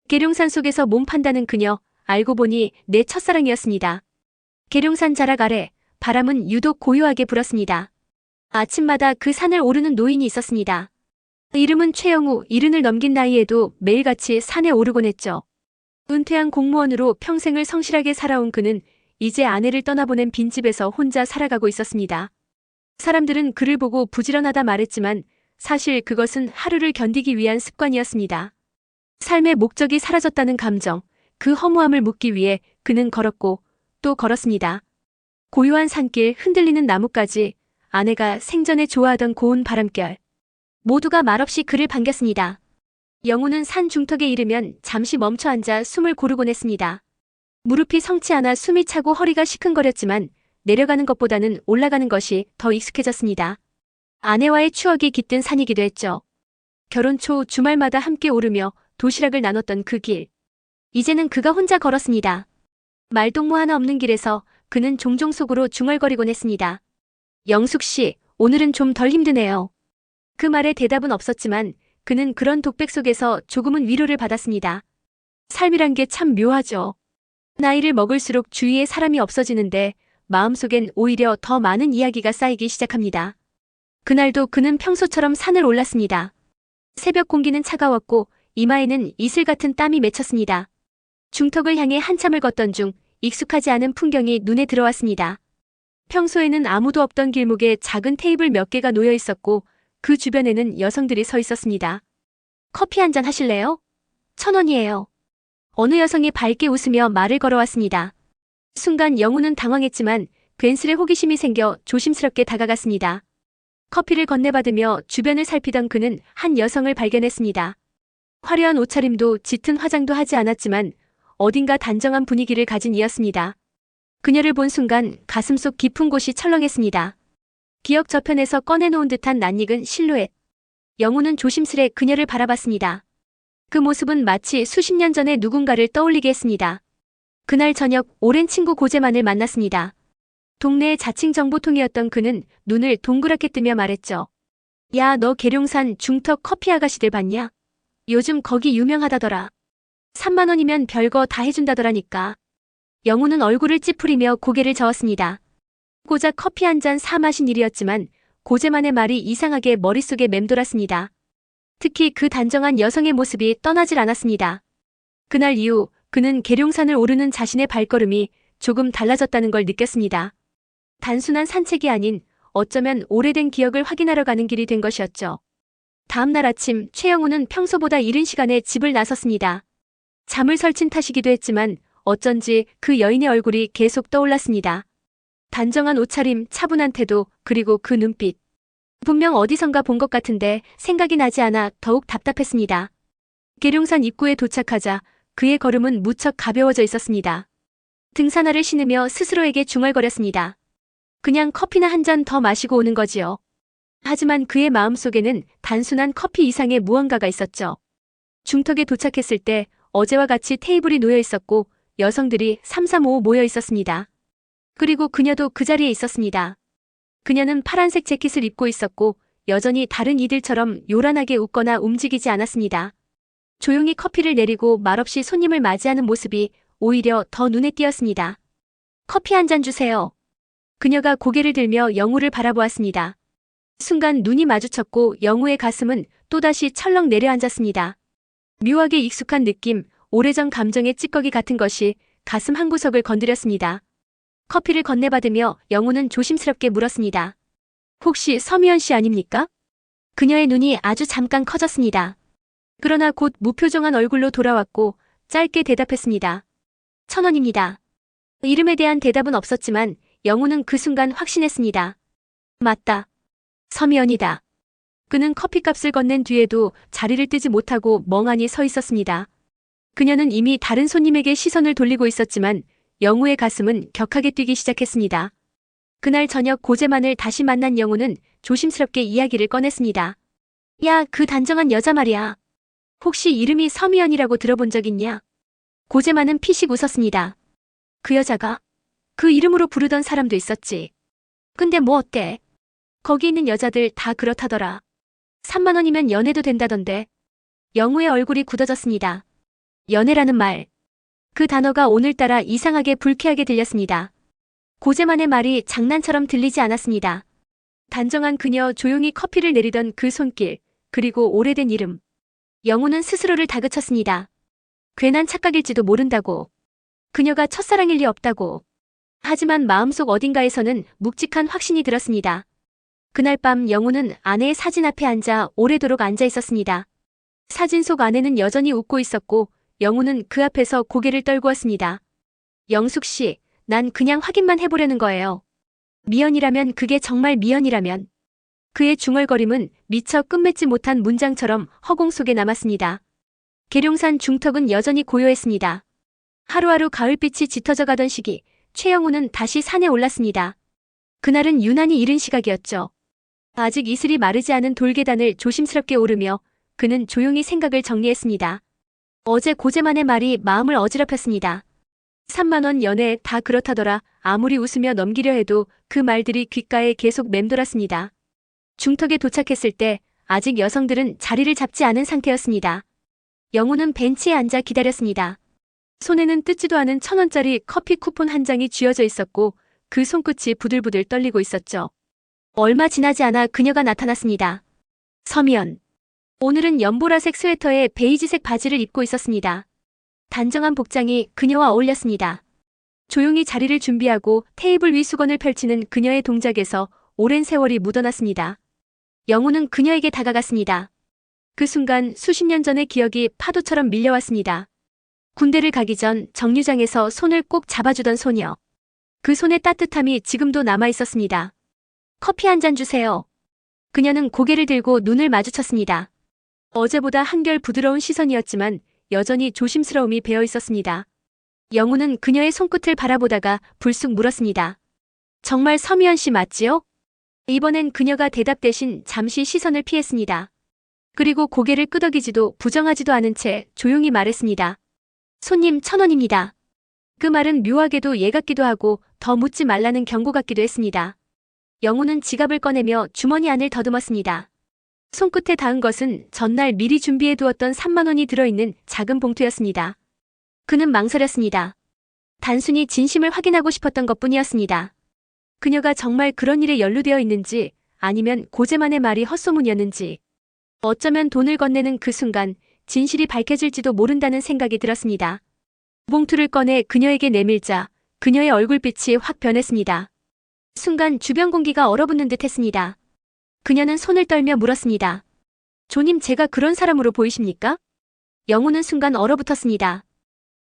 계룡산 속에서 몸 판다는 그녀, 알고 보니 내 첫사랑이었습니다. 계룡산 자락 아래 바람은 유독 고요하게 불었습니다. 아침마다 그 산을 오르는 노인이 있었습니다. 이름은 최영우. 70을 넘긴 나이에도 매일같이 산에 오르곤 했죠. 은퇴한 공무원으로 평생을 성실하게 살아온 그는 이제 아내를 떠나보낸 빈집에서 혼자 살아가고 있었습니다. 사람들은 그를 보고 부지런하다 말했지만 사실 그것은 하루를 견디기 위한 습관이었습니다. 삶의 목적이 사라졌다는 감정, 그 허무함을 묻기 위해 그는 걸었고 또 걸었습니다. 고요한 산길, 흔들리는 나뭇가지, 아내가 생전에 좋아하던 고운 바람결. 모두가 말없이 그를 반겼습니다. 영우는 산 중턱에 이르면 잠시 멈춰 앉아 숨을 고르곤 했습니다. 무릎이 성치 않아 숨이 차고 허리가 시큰거렸지만 내려가는 것보다는 올라가는 것이 더 익숙해졌습니다. 아내와의 추억이 깃든 산이기도 했죠. 결혼 초 주말마다 함께 오르며 도시락을 나눴던 그 길. 이제는 그가 혼자 걸었습니다. 말동무 하나 없는 길에서 그는 종종 속으로 중얼거리곤 했습니다. 영숙 씨, 오늘은 좀 덜 힘드네요. 그 말에 대답은 없었지만 그는 그런 독백 속에서 조금은 위로를 받았습니다. 삶이란 게 참 묘하죠. 나이를 먹을수록 주위에 사람이 없어지는데 마음속엔 오히려 더 많은 이야기가 쌓이기 시작합니다. 그날도 그는 평소처럼 산을 올랐습니다. 새벽 공기는 차가웠고 이마에는 이슬 같은 땀이 맺혔습니다. 중턱을 향해 한참을 걷던 중 익숙하지 않은 풍경이 눈에 들어왔습니다. 평소에는 아무도 없던 길목에 작은 테이블 몇 개가 놓여 있었고 그 주변에는 여성들이 서 있었습니다. 커피 한잔 하실래요? 1,000원이에요. 어느 여성이 밝게 웃으며 말을 걸어왔습니다. 순간 영우는 당황했지만 괜스레 호기심이 생겨 조심스럽게 다가갔습니다. 커피를 건네받으며 주변을 살피던 그는 한 여성을 발견했습니다. 화려한 옷차림도 짙은 화장도 하지 않았지만 어딘가 단정한 분위기를 가진 이였습니다. 그녀를 본 순간 가슴속 깊은 곳이 철렁했습니다. 기억 저편에서 꺼내놓은 듯한 낯익은 실루엣. 영우는 조심스레 그녀를 바라봤습니다. 그 모습은 마치 수십 년 전의 누군가를 떠올리게 했습니다. 그날 저녁 오랜 친구 고재만을 만났습니다. 동네의 자칭 정보통이었던 그는 눈을 동그랗게 뜨며 말했죠. 야, 너 계룡산 중턱 커피 아가씨들 봤냐? 요즘 거기 유명하다더라. 3만 원이면 별거 다 해준다더라니까. 영우는 얼굴을 찌푸리며 고개를 저었습니다. 고작 커피 한 잔 사 마신 일이었지만 고재만의 말이 이상하게 머릿속에 맴돌았습니다. 특히 그 단정한 여성의 모습이 떠나질 않았습니다. 그날 이후 그는 계룡산을 오르는 자신의 발걸음이 조금 달라졌다는 걸 느꼈습니다. 단순한 산책이 아닌 어쩌면 오래된 기억을 확인하러 가는 길이 된 것이었죠. 다음 날 아침 최영우는 평소보다 이른 시간에 집을 나섰습니다. 잠을 설친 탓이기도 했지만 어쩐지 그 여인의 얼굴이 계속 떠올랐습니다. 단정한 옷차림, 차분한 태도, 그리고 그 눈빛. 분명 어디선가 본 것 같은데 생각이 나지 않아 더욱 답답했습니다. 계룡산 입구에 도착하자 그의 걸음은 무척 가벼워져 있었습니다. 등산화를 신으며 스스로에게 중얼거렸습니다. 그냥 커피나 한 잔 더 마시고 오는 거지요. 하지만 그의 마음속에는 단순한 커피 이상의 무언가가 있었죠. 중턱에 도착했을 때 어제와 같이 테이블이 놓여 있었고 여성들이 3-3-5 모여 있었습니다. 그리고 그녀도 그 자리에 있었습니다. 그녀는 파란색 재킷을 입고 있었고 여전히 다른 이들처럼 요란하게 웃거나 움직이지 않았습니다. 조용히 커피를 내리고 말없이 손님을 맞이하는 모습이 오히려 더 눈에 띄었습니다. 커피 한 잔 주세요. 그녀가 고개를 들며 영우를 바라보았습니다. 순간 눈이 마주쳤고 영우의 가슴은 또다시 철렁 내려앉았습니다. 묘하게 익숙한 느낌, 오래전 감정의 찌꺼기 같은 것이 가슴 한구석을 건드렸습니다. 커피를 건네받으며 영우는 조심스럽게 물었습니다. 혹시 서미연 씨 아닙니까? 그녀의 눈이 아주 잠깐 커졌습니다. 그러나 곧 무표정한 얼굴로 돌아왔고 짧게 대답했습니다. 1,000원입니다. 이름에 대한 대답은 없었지만 영우는 그 순간 확신했습니다. 맞다. 서미연이다. 그는 커피값을 건넨 뒤에도 자리를 뜨지 못하고 멍하니 서 있었습니다. 그녀는 이미 다른 손님에게 시선을 돌리고 있었지만 영우의 가슴은 격하게 뛰기 시작했습니다. 그날 저녁 고재만을 다시 만난 영우는 조심스럽게 이야기를 꺼냈습니다. 야, 그 단정한 여자 말이야. 혹시 이름이 서미연이라고 들어본 적 있냐? 고재만은 피식 웃었습니다. 그 여자가? 그 이름으로 부르던 사람도 있었지. 근데 뭐 어때? 거기 있는 여자들 다 그렇다더라. 3만 원이면 연애도 된다던데. 영우의 얼굴이 굳어졌습니다. 연애라는 말. 그 단어가 오늘따라 이상하게 불쾌하게 들렸습니다. 고재만의 말이 장난처럼 들리지 않았습니다. 단정한 그녀 조용히 커피를 내리던 그 손길, 그리고 오래된 이름. 영우는 스스로를 다그쳤습니다. 괜한 착각일지도 모른다고. 그녀가 첫사랑일 리 없다고. 하지만 마음속 어딘가에서는 묵직한 확신이 들었습니다. 그날 밤 영우는 아내의 사진 앞에 앉아 오래도록 앉아 있었습니다. 사진 속 아내는 여전히 웃고 있었고 영우는 그 앞에서 고개를 떨구었습니다. 영숙 씨, 난 그냥 확인만 해보려는 거예요. 미연이라면 그게 정말 미연이라면. 그의 중얼거림은 미처 끝맺지 못한 문장처럼 허공 속에 남았습니다. 계룡산 중턱은 여전히 고요했습니다. 하루하루 가을빛이 짙어져 가던 시기, 최영우는 다시 산에 올랐습니다. 그날은 유난히 이른 시각이었죠. 아직 이슬이 마르지 않은 돌계단을 조심스럽게 오르며 그는 조용히 생각을 정리했습니다. 어제 고재만의 말이 마음을 어지럽혔습니다. 3만 원 연애 다 그렇다더라. 아무리 웃으며 넘기려 해도 그 말들이 귓가에 계속 맴돌았습니다. 중턱에 도착했을 때 아직 여성들은 자리를 잡지 않은 상태였습니다. 영우는 벤치에 앉아 기다렸습니다. 손에는 뜯지도 않은 1,000원짜리 커피 쿠폰 한 장이 쥐어져 있었고 그 손끝이 부들부들 떨리고 있었죠. 얼마 지나지 않아 그녀가 나타났습니다. 서미연. 오늘은 연보라색 스웨터에 베이지색 바지를 입고 있었습니다. 단정한 복장이 그녀와 어울렸습니다. 조용히 자리를 준비하고 테이블 위 수건을 펼치는 그녀의 동작에서 오랜 세월이 묻어났습니다. 영우는 그녀에게 다가갔습니다. 그 순간 수십 년 전의 기억이 파도처럼 밀려왔습니다. 군대를 가기 전 정류장에서 손을 꼭 잡아주던 소녀. 그 손의 따뜻함이 지금도 남아있었습니다. 커피 한 잔 주세요. 그녀는 고개를 들고 눈을 마주쳤습니다. 어제보다 한결 부드러운 시선이었지만 여전히 조심스러움이 배어 있었습니다. 영우는 그녀의 손끝을 바라보다가 불쑥 물었습니다. 정말 서미연 씨 맞지요? 이번엔 그녀가 대답 대신 잠시 시선을 피했습니다. 그리고 고개를 끄덕이지도 부정하지도 않은 채 조용히 말했습니다. 손님 1,000원입니다. 그 말은 묘하게도 예 같기도 하고 더 묻지 말라는 경고 같기도 했습니다. 영우는 지갑을 꺼내며 주머니 안을 더듬었습니다. 손끝에 닿은 것은 전날 미리 준비해 두었던 3만 원이 들어있는 작은 봉투였습니다. 그는 망설였습니다. 단순히 진심을 확인하고 싶었던 것뿐이었습니다. 그녀가 정말 그런 일에 연루되어 있는지 아니면 고재만의 말이 헛소문이었는지. 어쩌면 돈을 건네는 그 순간 진실이 밝혀질지도 모른다는 생각이 들었습니다. 봉투를 꺼내 그녀에게 내밀자 그녀의 얼굴빛이 확 변했습니다. 순간 주변 공기가 얼어붙는 듯 했습니다. 그녀는 손을 떨며 물었습니다. 조님 제가 그런 사람으로 보이십니까? 영우는 순간 얼어붙었습니다.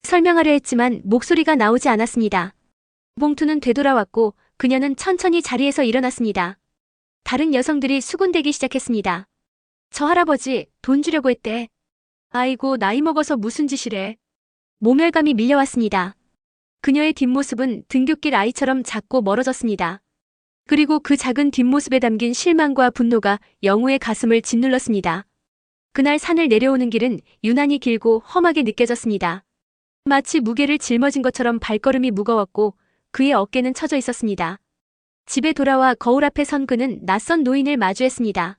설명하려 했지만 목소리가 나오지 않았습니다. 봉투는 되돌아왔고 그녀는 천천히 자리에서 일어났습니다. 다른 여성들이 수군대기 시작했습니다. 저 할아버지 돈 주려고 했대. 아이고 나이 먹어서 무슨 짓이래. 모멸감이 밀려왔습니다. 그녀의 뒷모습은 등굣길 아이처럼 작고 멀어졌습니다. 그리고 그 작은 뒷모습에 담긴 실망과 분노가 영우의 가슴을 짓눌렀습니다. 그날 산을 내려오는 길은 유난히 길고 험하게 느껴졌습니다. 마치 무게를 짊어진 것처럼 발걸음이 무거웠고 그의 어깨는 처져 있었습니다. 집에 돌아와 거울 앞에 선 그는 낯선 노인을 마주했습니다.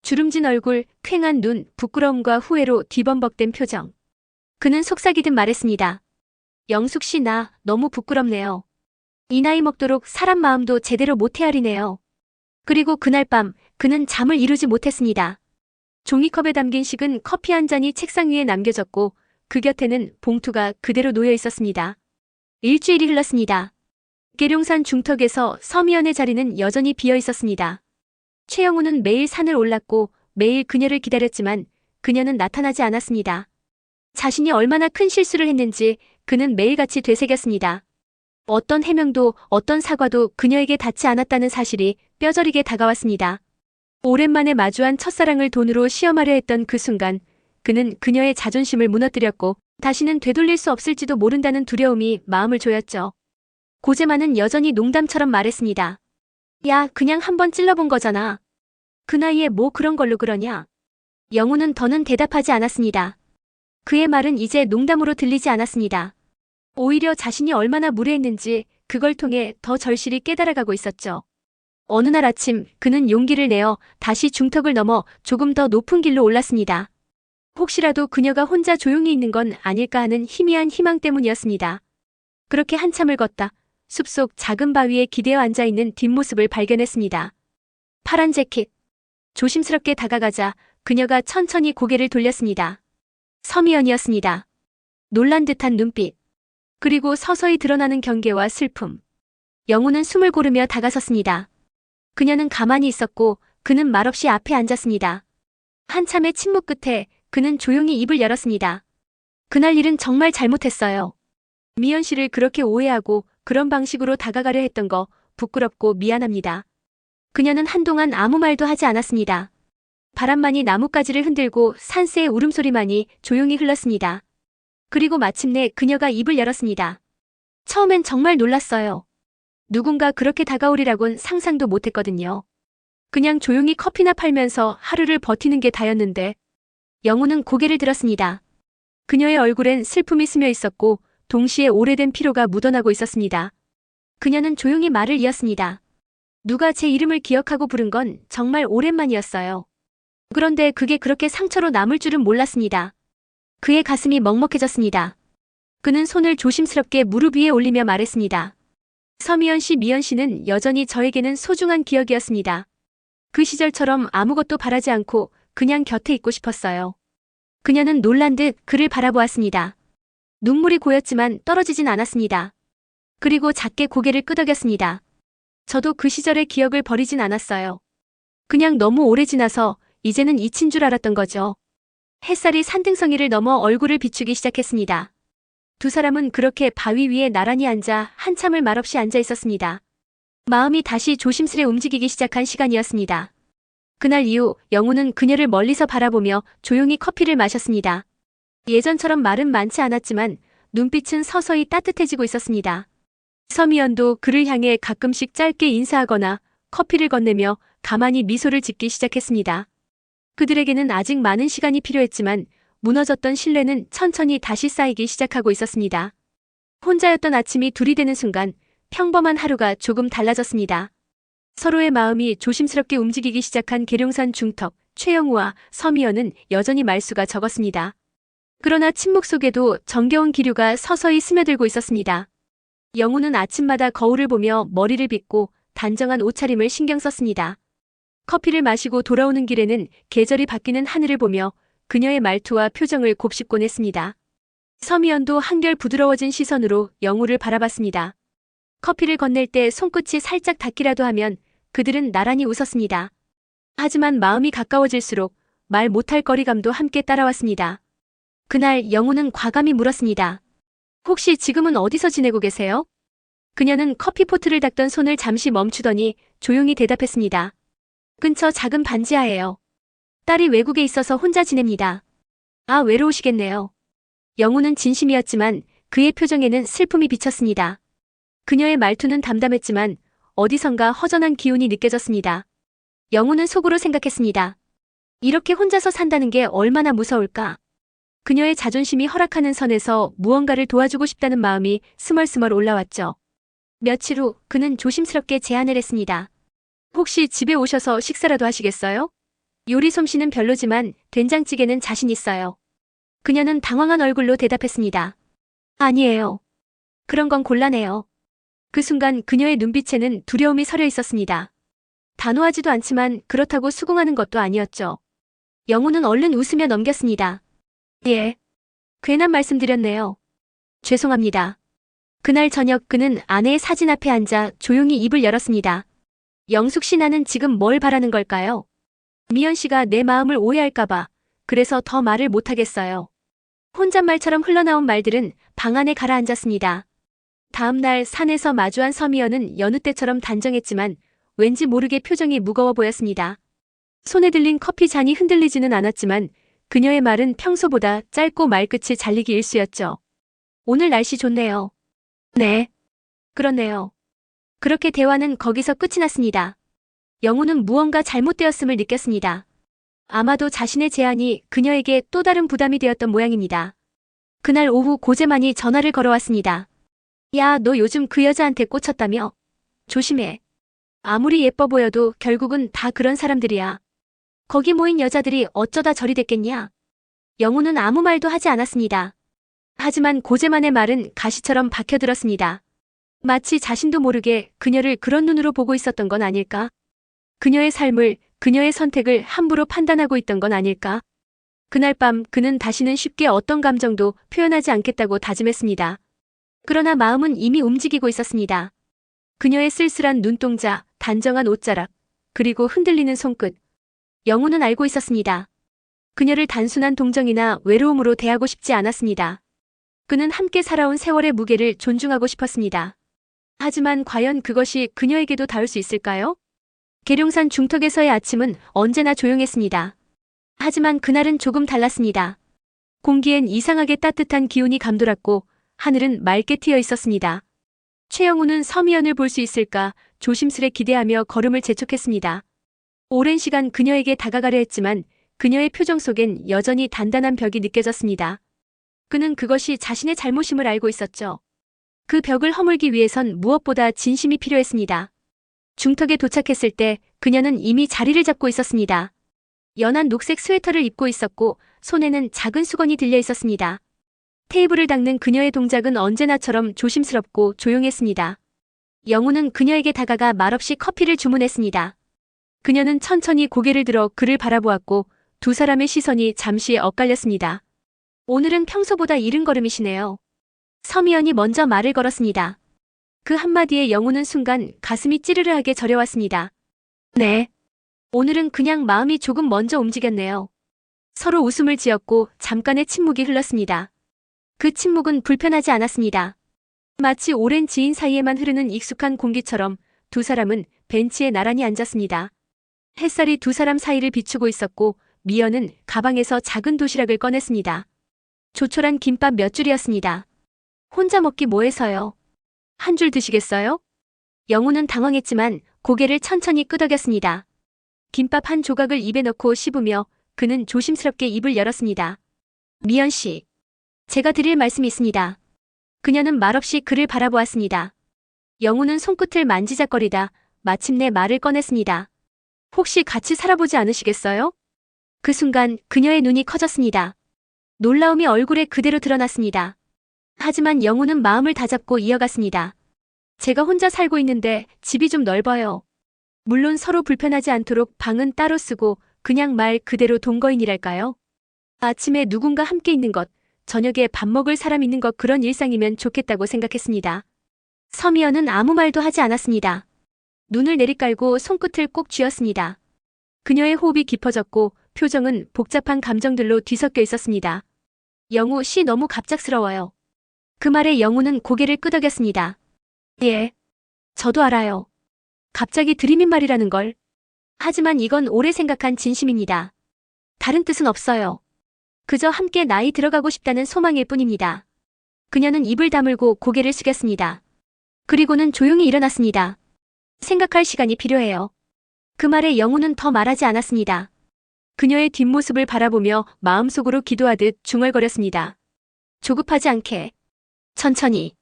주름진 얼굴, 퀭한 눈, 부끄러움과 후회로 뒤범벅된 표정. 그는 속삭이듯 말했습니다. 영숙 씨 나 너무 부끄럽네요. 이 나이 먹도록 사람 마음도 제대로 못 헤아리네요. 그리고 그날 밤 그는 잠을 이루지 못했습니다. 종이컵에 담긴 식은 커피 한 잔이 책상 위에 남겨졌고 그 곁에는 봉투가 그대로 놓여 있었습니다. 일주일이 흘렀습니다. 계룡산 중턱에서 서미연의 자리는 여전히 비어 있었습니다. 최영우는 매일 산을 올랐고 매일 그녀를 기다렸지만 그녀는 나타나지 않았습니다. 자신이 얼마나 큰 실수를 했는지 그는 매일같이 되새겼습니다. 어떤 해명도 어떤 사과도 그녀에게 닿지 않았다는 사실이 뼈저리게 다가왔습니다. 오랜만에 마주한 첫사랑을 돈으로 시험하려 했던 그 순간 그는 그녀의 자존심을 무너뜨렸고 다시는 되돌릴 수 없을지도 모른다는 두려움이 마음을 조였죠. 고재만은 여전히 농담처럼 말했습니다. 야, 그냥 한번 찔러본 거잖아. 그 나이에 뭐 그런 걸로 그러냐. 영우는 더는 대답하지 않았습니다. 그의 말은 이제 농담으로 들리지 않았습니다. 오히려 자신이 얼마나 무례했는지 그걸 통해 더 절실히 깨달아가고 있었죠. 어느 날 아침 그는 용기를 내어 다시 중턱을 넘어 조금 더 높은 길로 올랐습니다. 혹시라도 그녀가 혼자 조용히 있는 건 아닐까 하는 희미한 희망 때문이었습니다. 그렇게 한참을 걷다 숲속 작은 바위에 기대어 앉아있는 뒷모습을 발견했습니다. 파란 재킷. 조심스럽게 다가가자 그녀가 천천히 고개를 돌렸습니다. 서미연이었습니다. 놀란 듯한 눈빛. 그리고 서서히 드러나는 경계와 슬픔. 영우는 숨을 고르며 다가섰습니다. 그녀는 가만히 있었고 그는 말없이 앞에 앉았습니다. 한참의 침묵 끝에 그는 조용히 입을 열었습니다. 그날 일은 정말 잘못했어요. 미연 씨를 그렇게 오해하고 그런 방식으로 다가가려 했던 거 부끄럽고 미안합니다. 그녀는 한동안 아무 말도 하지 않았습니다. 바람만이 나뭇가지를 흔들고 산새의 울음소리만이 조용히 흘렀습니다. 그리고 마침내 그녀가 입을 열었습니다. 처음엔 정말 놀랐어요. 누군가 그렇게 다가오리라곤 상상도 못했거든요. 그냥 조용히 커피나 팔면서 하루를 버티는 게 다였는데. 영우는 고개를 들었습니다. 그녀의 얼굴엔 슬픔이 스며 있었고 동시에 오래된 피로가 묻어나고 있었습니다. 그녀는 조용히 말을 이었습니다. 누가 제 이름을 기억하고 부른 건 정말 오랜만이었어요. 그런데 그게 그렇게 상처로 남을 줄은 몰랐습니다. 그의 가슴이 먹먹해졌습니다. 그는 손을 조심스럽게 무릎 위에 올리며 말했습니다. 서미연 씨, 미연 씨는 여전히 저에게는 소중한 기억이었습니다. 그 시절처럼 아무것도 바라지 않고 그냥 곁에 있고 싶었어요. 그녀는 놀란 듯 그를 바라보았습니다. 눈물이 고였지만 떨어지진 않았습니다. 그리고 작게 고개를 끄덕였습니다. 저도 그 시절의 기억을 버리진 않았어요. 그냥 너무 오래 지나서 이제는 잊힌 줄 알았던 거죠. 햇살이 산등성이를 넘어 얼굴을 비추기 시작했습니다. 두 사람은 그렇게 바위 위에 나란히 앉아 한참을 말없이 앉아 있었습니다. 마음이 다시 조심스레 움직이기 시작한 시간이었습니다. 그날 이후 영우는 그녀를 멀리서 바라보며 조용히 커피를 마셨습니다. 예전처럼 말은 많지 않았지만 눈빛은 서서히 따뜻해지고 있었습니다. 서미연도 그를 향해 가끔씩 짧게 인사하거나 커피를 건네며 가만히 미소를 짓기 시작했습니다. 그들에게는 아직 많은 시간이 필요했지만 무너졌던 신뢰는 천천히 다시 쌓이기 시작하고 있었습니다. 혼자였던 아침이 둘이 되는 순간 평범한 하루가 조금 달라졌습니다. 서로의 마음이 조심스럽게 움직이기 시작한 계룡산 중턱, 최영우와 서미연은 여전히 말수가 적었습니다. 그러나 침묵 속에도 정겨운 기류가 서서히 스며들고 있었습니다. 영우는 아침마다 거울을 보며 머리를 빗고 단정한 옷차림을 신경 썼습니다. 커피를 마시고 돌아오는 길에는 계절이 바뀌는 하늘을 보며 그녀의 말투와 표정을 곱씹곤 했습니다. 서미연도 한결 부드러워진 시선으로 영우를 바라봤습니다. 커피를 건넬 때 손끝이 살짝 닿기라도 하면 그들은 나란히 웃었습니다. 하지만 마음이 가까워질수록 말 못할 거리감도 함께 따라왔습니다. 그날 영우는 과감히 물었습니다. 혹시 지금은 어디서 지내고 계세요? 그녀는 커피포트를 닦던 손을 잠시 멈추더니 조용히 대답했습니다. 근처 작은 반지하예요. 딸이 외국에 있어서 혼자 지냅니다. 아, 외로우시겠네요. 영우는 진심이었지만 그의 표정에는 슬픔이 비쳤습니다. 그녀의 말투는 담담했지만 어디선가 허전한 기운이 느껴졌습니다. 영우는 속으로 생각했습니다. 이렇게 혼자서 산다는 게 얼마나 무서울까? 그녀의 자존심이 허락하는 선에서 무언가를 도와주고 싶다는 마음이 스멀스멀 올라왔죠. 며칠 후 그는 조심스럽게 제안을 했습니다. 혹시 집에 오셔서 식사라도 하시겠어요? 요리 솜씨는 별로지만 된장찌개는 자신 있어요. 그녀는 당황한 얼굴로 대답했습니다. 아니에요. 그런 건 곤란해요. 그 순간 그녀의 눈빛에는 두려움이 서려 있었습니다. 단호하지도 않지만 그렇다고 수긍하는 것도 아니었죠. 영우는 얼른 웃으며 넘겼습니다. 예. 괜한 말씀드렸네요. 죄송합니다. 그날 저녁 그는 아내의 사진 앞에 앉아 조용히 입을 열었습니다. 영숙 씨, 나는 지금 뭘 바라는 걸까요? 미연 씨가 내 마음을 오해할까봐 그래서 더 말을 못하겠어요. 혼잣말처럼 흘러나온 말들은 방 안에 가라앉았습니다. 다음 날 산에서 마주한 서미연은 여느 때처럼 단정했지만 왠지 모르게 표정이 무거워 보였습니다. 손에 들린 커피 잔이 흔들리지는 않았지만 그녀의 말은 평소보다 짧고 말끝이 잘리기 일쑤였죠. 오늘 날씨 좋네요. 네. 그렇네요. 그렇게 대화는 거기서 끝이 났습니다. 영우는 무언가 잘못되었음을 느꼈습니다. 아마도 자신의 제안이 그녀에게 또 다른 부담이 되었던 모양입니다. 그날 오후 고재만이 전화를 걸어왔습니다. 야, 너 요즘 그 여자한테 꽂혔다며? 조심해. 아무리 예뻐 보여도 결국은 다 그런 사람들이야. 거기 모인 여자들이 어쩌다 저리 됐겠냐? 영우는 아무 말도 하지 않았습니다. 하지만 고재만의 말은 가시처럼 박혀들었습니다. 마치 자신도 모르게 그녀를 그런 눈으로 보고 있었던 건 아닐까? 그녀의 삶을, 그녀의 선택을 함부로 판단하고 있던 건 아닐까? 그날 밤 그는 다시는 쉽게 어떤 감정도 표현하지 않겠다고 다짐했습니다. 그러나 마음은 이미 움직이고 있었습니다. 그녀의 쓸쓸한 눈동자, 단정한 옷자락, 그리고 흔들리는 손끝. 영우는 알고 있었습니다. 그녀를 단순한 동정이나 외로움으로 대하고 싶지 않았습니다. 그는 함께 살아온 세월의 무게를 존중하고 싶었습니다. 하지만 과연 그것이 그녀에게도 닿을 수 있을까요? 계룡산 중턱에서의 아침은 언제나 조용했습니다. 하지만 그날은 조금 달랐습니다. 공기엔 이상하게 따뜻한 기운이 감돌았고 하늘은 맑게 트여 있었습니다. 최영우는 서미연을 볼 수 있을까 조심스레 기대하며 걸음을 재촉했습니다. 오랜 시간 그녀에게 다가가려 했지만 그녀의 표정 속엔 여전히 단단한 벽이 느껴졌습니다. 그는 그것이 자신의 잘못임을 알고 있었죠. 그 벽을 허물기 위해선 무엇보다 진심이 필요했습니다. 중턱에 도착했을 때 그녀는 이미 자리를 잡고 있었습니다. 연한 녹색 스웨터를 입고 있었고 손에는 작은 수건이 들려 있었습니다. 테이블을 닦는 그녀의 동작은 언제나처럼 조심스럽고 조용했습니다. 영우는 그녀에게 다가가 말없이 커피를 주문했습니다. 그녀는 천천히 고개를 들어 그를 바라보았고 두 사람의 시선이 잠시 엇갈렸습니다. 오늘은 평소보다 이른 걸음이시네요. 서미연이 먼저 말을 걸었습니다. 그 한마디에 영우는 순간 가슴이 찌르르하게 저려왔습니다. 네. 오늘은 그냥 마음이 조금 먼저 움직였네요. 서로 웃음을 지었고 잠깐의 침묵이 흘렀습니다. 그 침묵은 불편하지 않았습니다. 마치 오랜 지인 사이에만 흐르는 익숙한 공기처럼 두 사람은 벤치에 나란히 앉았습니다. 햇살이 두 사람 사이를 비추고 있었고 미연은 가방에서 작은 도시락을 꺼냈습니다. 조촐한 김밥 몇 줄이었습니다. 혼자 먹기 뭐해서요? 한 줄 드시겠어요? 영우는 당황했지만 고개를 천천히 끄덕였습니다. 김밥 한 조각을 입에 넣고 씹으며 그는 조심스럽게 입을 열었습니다. 미연 씨, 제가 드릴 말씀이 있습니다. 그녀는 말없이 그를 바라보았습니다. 영우는 손끝을 만지작거리다 마침내 말을 꺼냈습니다. 혹시 같이 살아보지 않으시겠어요? 그 순간 그녀의 눈이 커졌습니다. 놀라움이 얼굴에 그대로 드러났습니다. 하지만 영우는 마음을 다잡고 이어갔습니다. 제가 혼자 살고 있는데 집이 좀 넓어요. 물론 서로 불편하지 않도록 방은 따로 쓰고 그냥 말 그대로 동거인이랄까요? 아침에 누군가 함께 있는 것, 저녁에 밥 먹을 사람 있는 것 그런 일상이면 좋겠다고 생각했습니다. 서미연은 아무 말도 하지 않았습니다. 눈을 내리깔고 손끝을 꼭 쥐었습니다. 그녀의 호흡이 깊어졌고 표정은 복잡한 감정들로 뒤섞여 있었습니다. 영우 씨 너무 갑작스러워요. 그 말에 영우는 고개를 끄덕였습니다. 예. 저도 알아요. 갑자기 들이민 말이라는 걸. 하지만 이건 오래 생각한 진심입니다. 다른 뜻은 없어요. 그저 함께 나이 들어가고 싶다는 소망일 뿐입니다. 그녀는 입을 다물고 고개를 숙였습니다. 그리고는 조용히 일어났습니다. 생각할 시간이 필요해요. 그 말에 영우는 더 말하지 않았습니다. 그녀의 뒷모습을 바라보며 마음속으로 기도하듯 중얼거렸습니다. 조급하지 않게. 천천히.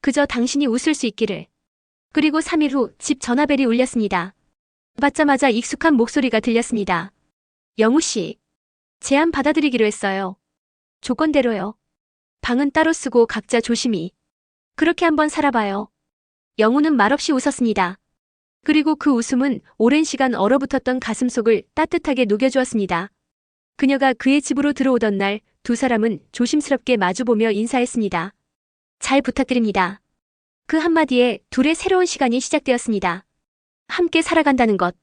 그저 당신이 웃을 수 있기를. 그리고 3일 후 집 전화벨이 울렸습니다. 받자마자 익숙한 목소리가 들렸습니다. 영우 씨. 제안 받아들이기로 했어요. 조건대로요. 방은 따로 쓰고 각자 조심히. 그렇게 한번 살아봐요. 영우는 말없이 웃었습니다. 그리고 그 웃음은 오랜 시간 얼어붙었던 가슴속을 따뜻하게 녹여주었습니다. 그녀가 그의 집으로 들어오던 날 두 사람은 조심스럽게 마주보며 인사했습니다. 잘 부탁드립니다. 그 한마디에 둘의 새로운 시간이 시작되었습니다. 함께 살아간다는 것.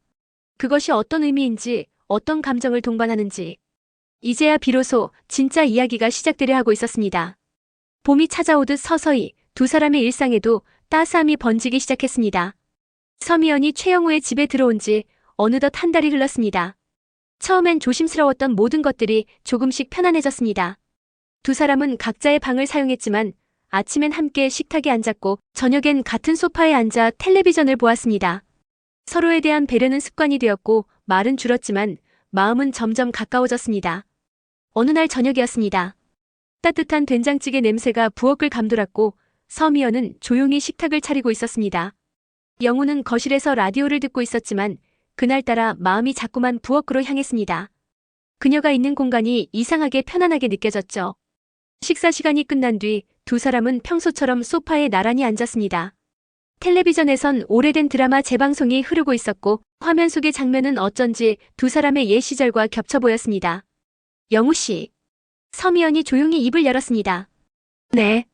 그것이 어떤 의미인지, 어떤 감정을 동반하는지. 이제야 비로소 진짜 이야기가 시작되려 하고 있었습니다. 봄이 찾아오듯 서서히 두 사람의 일상에도 따스함이 번지기 시작했습니다. 서미연이 최영우의 집에 들어온 지 어느덧 한 달이 흘렀습니다. 처음엔 조심스러웠던 모든 것들이 조금씩 편안해졌습니다. 두 사람은 각자의 방을 사용했지만 아침엔 함께 식탁에 앉았고 저녁엔 같은 소파에 앉아 텔레비전을 보았습니다. 서로에 대한 배려는 습관이 되었고 말은 줄었지만 마음은 점점 가까워졌습니다. 어느 날 저녁이었습니다. 따뜻한 된장찌개 냄새가 부엌을 감돌았고 서미연은 조용히 식탁을 차리고 있었습니다. 영우는 거실에서 라디오를 듣고 있었지만 그날따라 마음이 자꾸만 부엌으로 향했습니다. 그녀가 있는 공간이 이상하게 편안하게 느껴졌죠. 식사 시간이 끝난 뒤 두 사람은 평소처럼 소파에 나란히 앉았습니다. 텔레비전에선 오래된 드라마 재방송이 흐르고 있었고 화면 속의 장면은 어쩐지 두 사람의 옛 시절과 겹쳐 보였습니다. 영우 씨. 서미연이 조용히 입을 열었습니다. 네.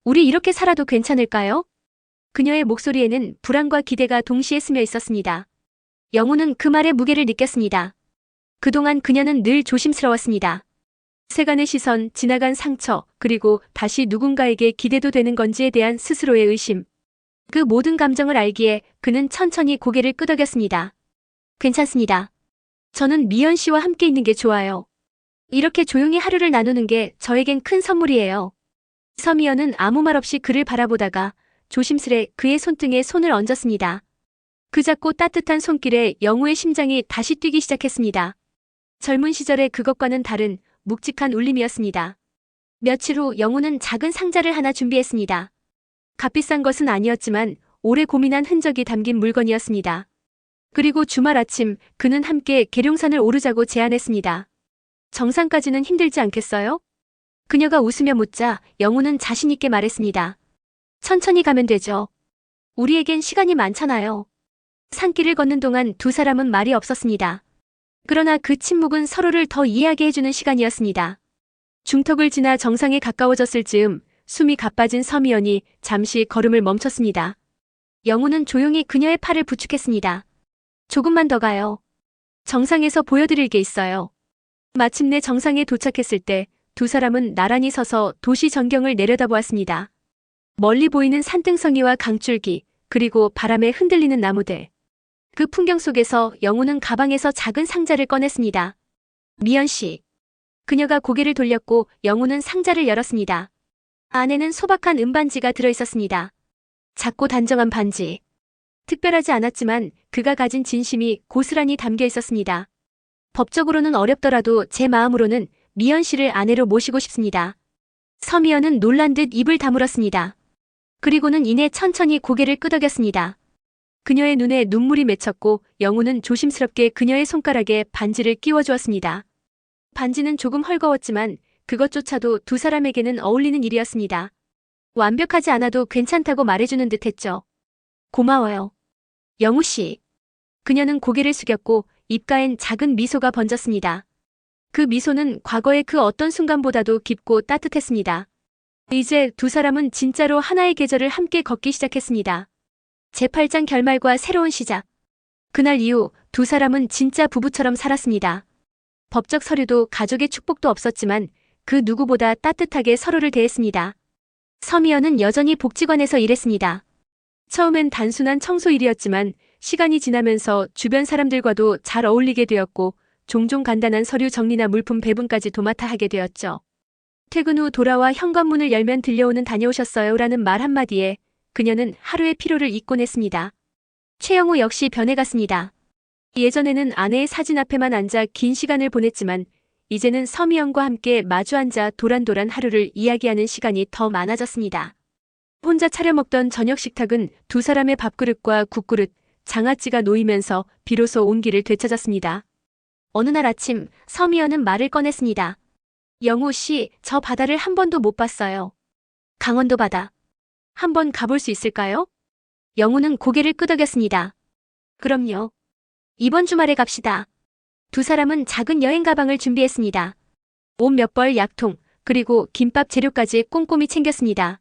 우리 이렇게 살아도 괜찮을까요? 그녀의 목소리에는 불안과 기대가 동시에 스며 있었습니다. 영우는 그 말의 무게를 느꼈습니다. 그동안 그녀는 늘 조심스러웠습니다. 세간의 시선, 지나간 상처, 그리고 다시 누군가에게 기대도 되는 건지에 대한 스스로의 의심. 그 모든 감정을 알기에 그는 천천히 고개를 끄덕였습니다. 괜찮습니다. 저는 미연 씨와 함께 있는 게 좋아요. 이렇게 조용히 하루를 나누는 게 저에겐 큰 선물이에요. 서미연은 아무 말 없이 그를 바라보다가 조심스레 그의 손등에 손을 얹었습니다. 그 작고 따뜻한 손길에 영우의 심장이 다시 뛰기 시작했습니다. 젊은 시절의 그것과는 다른 묵직한 울림이었습니다. 며칠 후 영우는 작은 상자를 하나 준비했습니다. 값비싼 것은 아니었지만 오래 고민한 흔적이 담긴 물건이었습니다. 그리고 주말 아침 그는 함께 계룡산을 오르자고 제안했습니다. 정상까지는 힘들지 않겠어요? 그녀가 웃으며 묻자 영우는 자신 있게 말했습니다. 천천히 가면 되죠. 우리에겐 시간이 많잖아요. 산길을 걷는 동안 두 사람은 말이 없었습니다. 그러나 그 침묵은 서로를 더 이해하게 해주는 시간이었습니다. 중턱을 지나 정상에 가까워졌을 즈음 숨이 가빠진 서미연이 잠시 걸음을 멈췄습니다. 영우는 조용히 그녀의 팔을 부축했습니다. 조금만 더 가요. 정상에서 보여드릴 게 있어요. 마침내 정상에 도착했을 때 두 사람은 나란히 서서 도시 전경을 내려다보았습니다. 멀리 보이는 산등성이와 강줄기, 그리고 바람에 흔들리는 나무들. 그 풍경 속에서 영우는 가방에서 작은 상자를 꺼냈습니다. 미연 씨. 그녀가 고개를 돌렸고 영우는 상자를 열었습니다. 안에는 소박한 은반지가 들어있었습니다. 작고 단정한 반지. 특별하지 않았지만 그가 가진 진심이 고스란히 담겨 있었습니다. 법적으로는 어렵더라도 제 마음으로는 미연 씨를 아내로 모시고 싶습니다. 서미연은 놀란 듯 입을 다물었습니다. 그리고는 이내 천천히 고개를 끄덕였습니다. 그녀의 눈에 눈물이 맺혔고 영우는 조심스럽게 그녀의 손가락에 반지를 끼워주었습니다. 반지는 조금 헐거웠지만 그것조차도 두 사람에게는 어울리는 일이었습니다. 완벽하지 않아도 괜찮다고 말해주는 듯했죠. 고마워요. 영우 씨. 그녀는 고개를 숙였고 입가엔 작은 미소가 번졌습니다. 그 미소는 과거의 그 어떤 순간보다도 깊고 따뜻했습니다. 이제 두 사람은 진짜로 하나의 계절을 함께 걷기 시작했습니다. 제8장 결말과 새로운 시작. 그날 이후 두 사람은 진짜 부부처럼 살았습니다. 법적 서류도 가족의 축복도 없었지만 그 누구보다 따뜻하게 서로를 대했습니다. 서미연은 여전히 복지관에서 일했습니다. 처음엔 단순한 청소 일이었지만 시간이 지나면서 주변 사람들과도 잘 어울리게 되었고 종종 간단한 서류 정리나 물품 배분까지 도맡아 하게 되었죠. 퇴근 후 돌아와 현관문을 열면 들려오는 다녀오셨어요 라는 말 한마디에 그녀는 하루의 피로를 잊곤 했습니다. 최영우 역시 변해갔습니다. 예전에는 아내의 사진 앞에만 앉아 긴 시간을 보냈지만 이제는 서미연과 함께 마주 앉아 도란도란 하루를 이야기하는 시간이 더 많아졌습니다. 혼자 차려 먹던 저녁 식탁은 두 사람의 밥그릇과 국그릇, 장아찌가 놓이면서 비로소 온기를 되찾았습니다. 어느 날 아침 서미연은 말을 꺼냈습니다. 영우 씨, 저 바다를 한 번도 못 봤어요. 강원도 바다. 한번 가볼 수 있을까요? 영우는 고개를 끄덕였습니다. 그럼요. 이번 주말에 갑시다. 두 사람은 작은 여행 가방을 준비했습니다. 옷 몇 벌, 약통, 그리고 김밥 재료까지 꼼꼼히 챙겼습니다.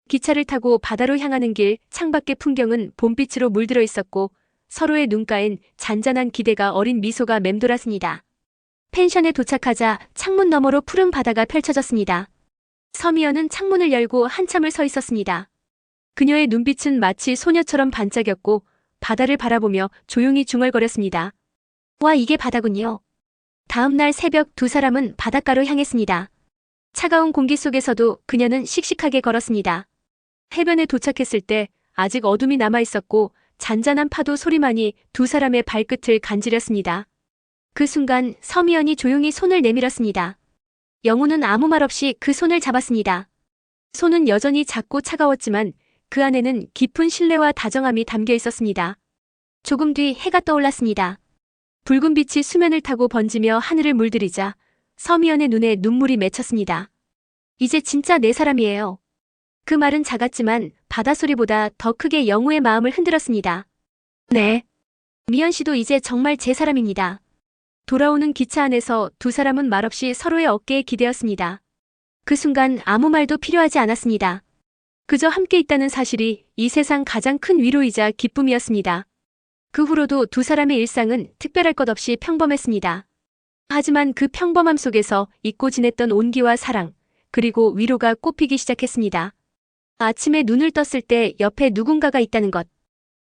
기차를 타고 바다로 향하는 길, 창밖의 풍경은 봄빛으로 물들어 있었고 서로의 눈가엔 잔잔한 기대가 어린 미소가 맴돌았습니다. 펜션에 도착하자 창문 너머로 푸른 바다가 펼쳐졌습니다. 서미연은 창문을 열고 한참을 서 있었습니다. 그녀의 눈빛은 마치 소녀처럼 반짝였고 바다를 바라보며 조용히 중얼거렸습니다. 와, 이게 바다군요. 다음 날 새벽 두 사람은 바닷가로 향했습니다. 차가운 공기 속에서도 그녀는 씩씩하게 걸었습니다. 해변에 도착했을 때 아직 어둠이 남아있었고 잔잔한 파도 소리만이 두 사람의 발끝을 간지렸습니다. 그 순간 서미연이 조용히 손을 내밀었습니다. 영우는 아무 말 없이 그 손을 잡았습니다. 손은 여전히 작고 차가웠지만 그 안에는 깊은 신뢰와 다정함이 담겨 있었습니다. 조금 뒤 해가 떠올랐습니다. 붉은 빛이 수면을 타고 번지며 하늘을 물들이자 서미연의 눈에 눈물이 맺혔습니다. 이제 진짜 내 사람이에요. 그 말은 작았지만 바다소리보다 더 크게 영호의 마음을 흔들었습니다. 네. 미연 씨도 이제 정말 제 사람입니다. 돌아오는 기차 안에서 두 사람은 말없이 서로의 어깨에 기대었습니다. 그 순간 아무 말도 필요하지 않았습니다. 그저 함께 있다는 사실이 이 세상 가장 큰 위로이자 기쁨이었습니다. 그 후로도 두 사람의 일상은 특별할 것 없이 평범했습니다. 하지만 그 평범함 속에서 잊고 지냈던 온기와 사랑, 그리고 위로가 꽃피기 시작했습니다. 아침에 눈을 떴을 때 옆에 누군가가 있다는 것.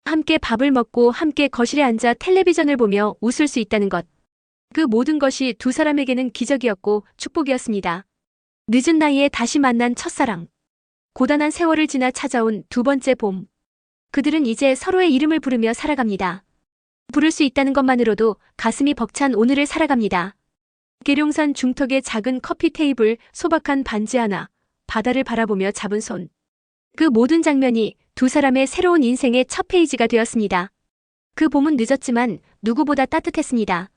함께 밥을 먹고 함께 거실에 앉아 텔레비전을 보며 웃을 수 있다는 것. 그 모든 것이 두 사람에게는 기적이었고 축복이었습니다. 늦은 나이에 다시 만난 첫사랑. 고단한 세월을 지나 찾아온 두 번째 봄. 그들은 이제 서로의 이름을 부르며 살아갑니다. 부를 수 있다는 것만으로도 가슴이 벅찬 오늘을 살아갑니다. 계룡산 중턱의 작은 커피 테이블, 소박한 반지 하나, 바다를 바라보며 잡은 손. 그 모든 장면이 두 사람의 새로운 인생의 첫 페이지가 되었습니다. 그 봄은 늦었지만 누구보다 따뜻했습니다.